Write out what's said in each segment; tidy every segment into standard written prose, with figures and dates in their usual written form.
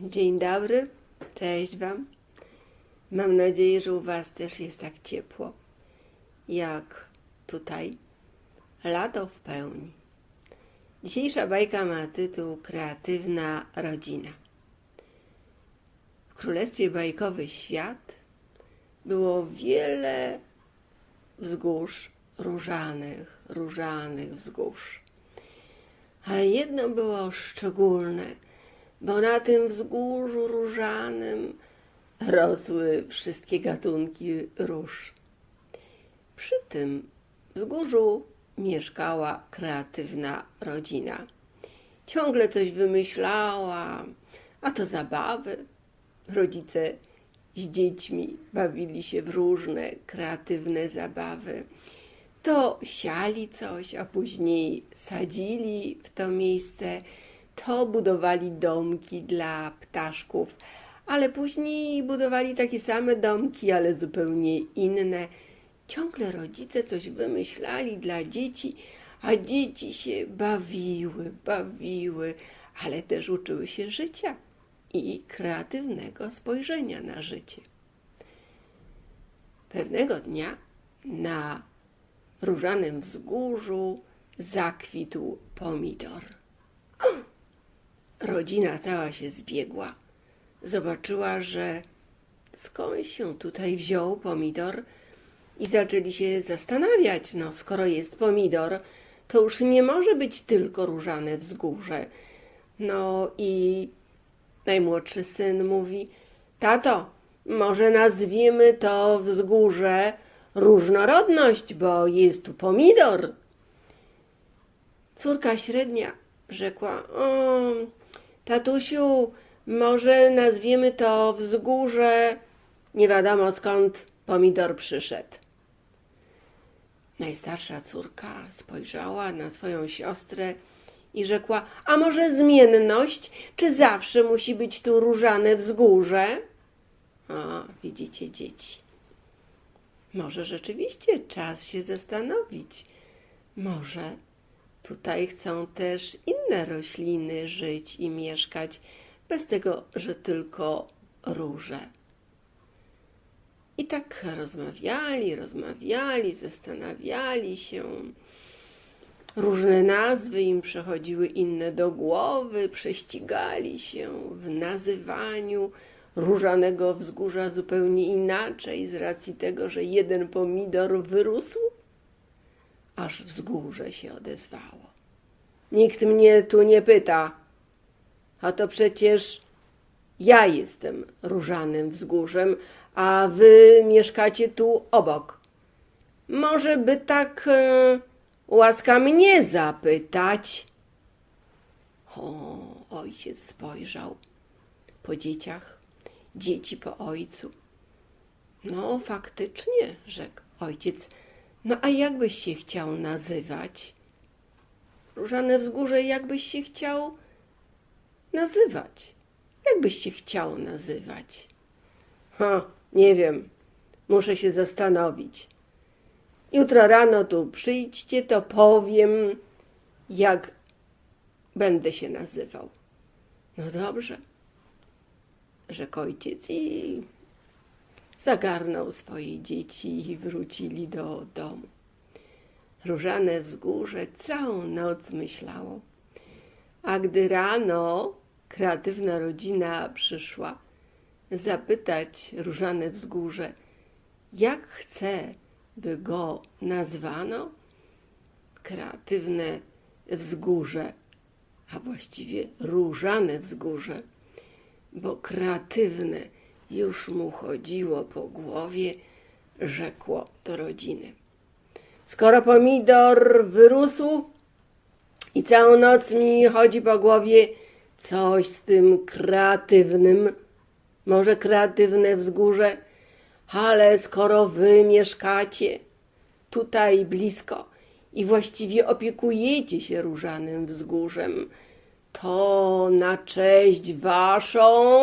Dzień dobry, cześć Wam. Mam nadzieję, że u Was też jest tak ciepło, jak tutaj. Lato w pełni. Dzisiejsza bajka ma tytuł Kreatywna rodzina. W Królestwie Bajkowy Świat było wiele wzgórz różanych wzgórz. Ale jedno było szczególne, bo na tym wzgórzu różanym rosły wszystkie gatunki róż. Przy tym wzgórzu mieszkała kreatywna rodzina. Ciągle coś wymyślała, a to zabawy. Rodzice z dziećmi bawili się w różne kreatywne zabawy. To siali coś, a później sadzili w to miejsce, to budowali domki dla ptaszków, ale później budowali takie same domki, ale zupełnie inne. Ciągle rodzice coś wymyślali dla dzieci, a dzieci się bawiły, ale też uczyły się życia i kreatywnego spojrzenia na życie. Pewnego dnia na różanym wzgórzu zakwitł pomidor. Rodzina cała się zbiegła. Zobaczyła, że skąd się tutaj wziął pomidor i zaczęli się zastanawiać, no skoro jest pomidor, to już nie może być tylko różane wzgórze. No i najmłodszy syn mówi: tato, może nazwiemy to wzgórze Różnorodność, bo jest tu pomidor. Córka średnia rzekła: o, tatusiu, może nazwiemy to wzgórze nie wiadomo skąd pomidor przyszedł. Najstarsza córka spojrzała na swoją siostrę i rzekła: a może zmienność? Czy zawsze musi być tu różane wzgórze? O, widzicie, dzieci. Może rzeczywiście czas się zastanowić. Może tutaj chcą też inne rośliny żyć i mieszkać, bez tego, że tylko róże. I tak rozmawiali, zastanawiali się. Różne nazwy im przechodziły, inne do głowy, prześcigali się w nazywaniu różanego wzgórza zupełnie inaczej z racji tego, że jeden pomidor wyrósł, aż wzgórze się odezwało. Nikt mnie tu nie pyta, a to przecież ja jestem różanym wzgórzem, a wy mieszkacie tu obok. Może by tak łaska mnie zapytać? O, ojciec spojrzał po dzieciach, dzieci po ojcu. No faktycznie, rzekł ojciec, no a jak byś się chciał nazywać? Różane wzgórze, jak byś się chciał nazywać? Jak byś się chciał nazywać? Nie wiem, muszę się zastanowić. Jutro rano tu przyjdźcie, to powiem, jak będę się nazywał. No dobrze, rzekł ojciec i zagarnął swoje dzieci i wrócili do domu. Różane wzgórze całą noc myślało, a gdy rano kreatywna rodzina przyszła zapytać różane wzgórze, jak chce, by go nazwano, kreatywne wzgórze, a właściwie różane wzgórze, bo kreatywne już mu chodziło po głowie, rzekło do rodziny: skoro pomidor wyrósł i całą noc mi chodzi po głowie, coś z tym kreatywnym, może kreatywne wzgórze, ale skoro wy mieszkacie tutaj blisko i właściwie opiekujecie się różanym wzgórzem, to na cześć waszą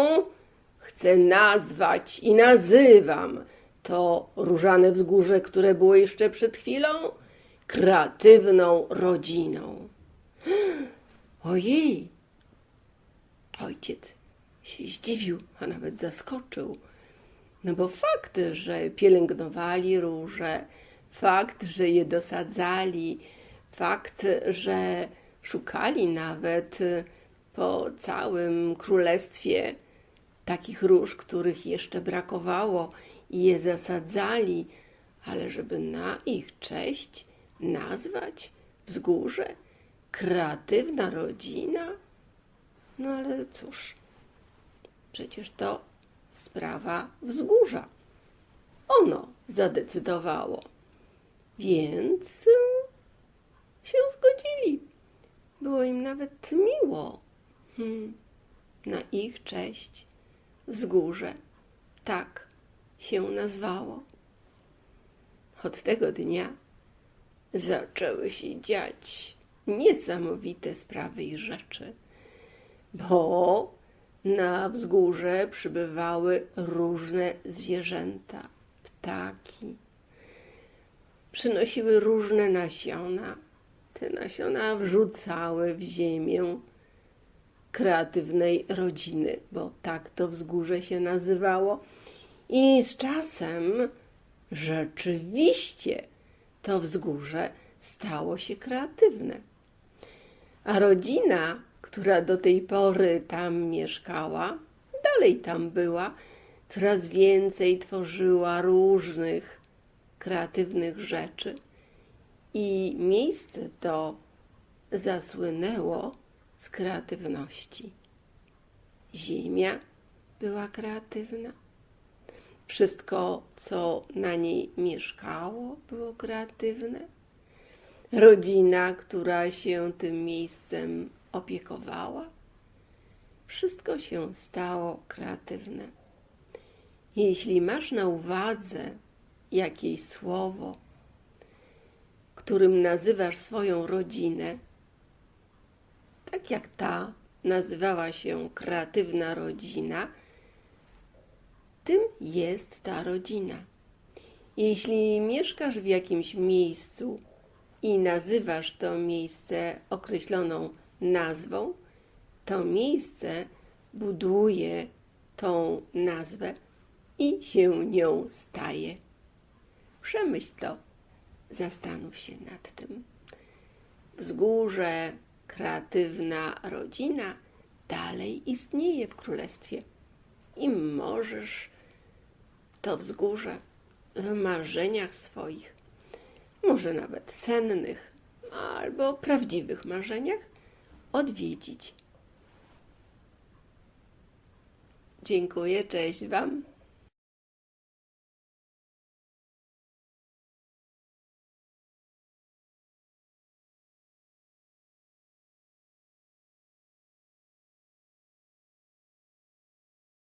chcę nazwać i nazywam to różane wzgórze, które było jeszcze przed chwilą, kreatywną rodziną. Ojej! Ojciec się zdziwił, a nawet zaskoczył. No bo fakt, że pielęgnowali róże, fakt, że je dosadzali, fakt, że szukali nawet po całym królestwie takich róż, których jeszcze brakowało i je zasadzali, ale żeby na ich cześć nazwać wzgórze kreatywna rodzina? No ale cóż, przecież to sprawa wzgórza. Ono zadecydowało, więc się zgodzili. Było im nawet miło. Na ich cześć wzgórze tak się nazwało. Od tego dnia zaczęły się dziać niesamowite sprawy i rzeczy, bo na wzgórze przybywały różne zwierzęta, ptaki. Przynosiły różne nasiona. Te nasiona wrzucały w ziemię kreatywnej rodziny, bo tak to wzgórze się nazywało. I z czasem rzeczywiście to wzgórze stało się kreatywne. A rodzina, która do tej pory tam mieszkała, dalej tam była, coraz więcej tworzyła różnych kreatywnych rzeczy. I miejsce to zasłynęło z kreatywności. Ziemia była kreatywna. Wszystko, co na niej mieszkało, było kreatywne. Rodzina, która się tym miejscem opiekowała, wszystko się stało kreatywne. Jeśli masz na uwadze jakieś słowo, którym nazywasz swoją rodzinę, tak jak ta nazywała się kreatywna rodzina, tym jest ta rodzina. Jeśli mieszkasz w jakimś miejscu i nazywasz to miejsce określoną nazwą, to miejsce buduje tą nazwę i się nią staje. Przemyśl to, zastanów się nad tym. Wzgórze, kreatywna rodzina dalej istnieje w królestwie i możesz to wzgórze w marzeniach swoich, może nawet sennych albo prawdziwych marzeniach odwiedzić. Dziękuję, cześć Wam.